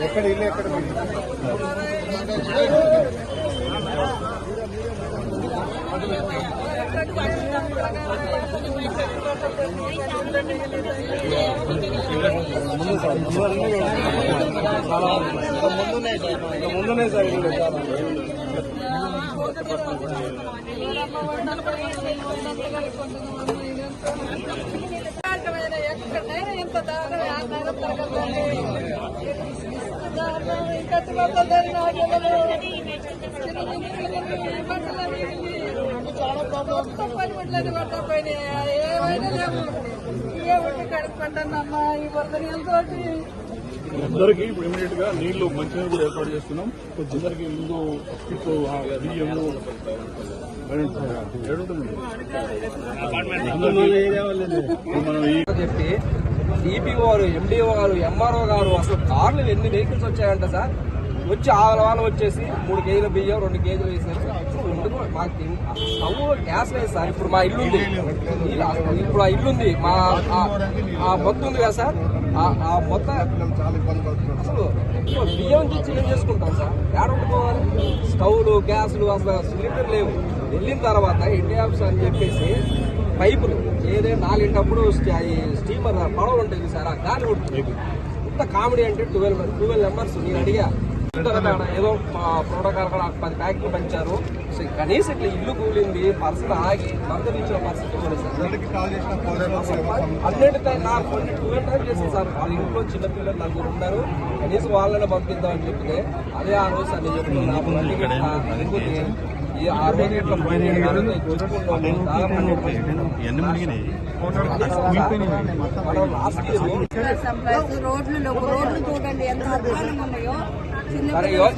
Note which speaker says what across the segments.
Speaker 1: ఎక్కడ ఇల్లు ఎక్కడ ముందునే సార్
Speaker 2: ఎక్కడైనా ఎంత దారుణం పనిముట్లని పట్టపోయినాయి ఏమైనా లేవు ఏ ఉండి కడుక్కుంటానమ్మా ఈ వరద నీళ్ళతోటి
Speaker 3: అందరికీ ఇప్పుడు ఇమీడియట్ గా నీళ్లు మంచినీళ్ళు కూడా ఏర్పాటు చేస్తున్నాం. కొందరికి ముందు బియ్యము
Speaker 4: చెప్పి డిపిఓ గారు, ఎండిఓ గారు, ఎంఆర్ఓ గారు అసలు కార్లు ఎన్ని వెహికల్స్ వచ్చాయంట సార్. వచ్చి ఆగలవాళ్ళు వచ్చేసి 3 కేజీల బియ్యం 2 కేజీలు వేసారు. మాకు స్టవ్ గ్యాస్ లేదు సార్. ఇప్పుడు మా ఇల్లు ఉంది, ఇప్పుడు ఆ ఇల్లు ఉంది, మా మొత్తం ఉంది కదా సార్. ఆ మొత్తం అసలు బియ్యం ఏం చేసుకుంటాం సార్? ఏడ ఉండిపోవాలి? స్టవ్లు, గ్యాస్లు, అసలు సిలిండర్ లేవు. వెళ్ళిన తర్వాత ఇండియా ఆఫీస్ అని చెప్పేసి పైపులు ఏదైనా 4 గంటప్పుడు స్టీమర్ పడవలు ఉంటాయి సార్, ఆ గాలి ఉంటుంది. ఇంత కామెడీ అంటే 12 మెంబర్స్ నేను అడిగా. ఏదో ప్రోటోకాల్ కూడా 10 ప్యాకెట్లు పంచారు. కనీసం ఇట్లా ఇల్లు కూలింది, పర్సన్ ఆగి మందులు ఇచ్చిన పరిస్థితి కూడా సార్. అన్నింటితో నాకు 12 టైం చేసింది సార్. వాళ్ళ ఇంట్లో చిన్నపిల్లలు 4 ఉన్నారు. కనీసం వాళ్ళని పంపిద్దామని చెప్తే అదే ఆ రోజు అని చెప్తున్నా. ఆ రోజు ఇట్లా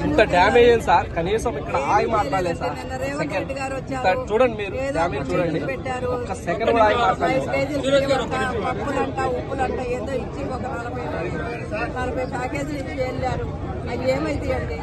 Speaker 4: ఇంత డ్యామేజ్ అయింది సార్. కనీసం ఇక్కడ ఆగి మాట్లాడలేదు సార్. చూడండి, మీరు డ్యామేజ్ చూడండి. ఒక్క సెకండ్ కూడా ఆగి మాట్లాడలేదు సార్.
Speaker 2: పప్పులంట, ఉప్పులంట ఏదో ఇచ్చి ఒక 40 ప్యాకేజీలు ఇచ్చి వెళ్ళారు. అవి ఏమైతే అండి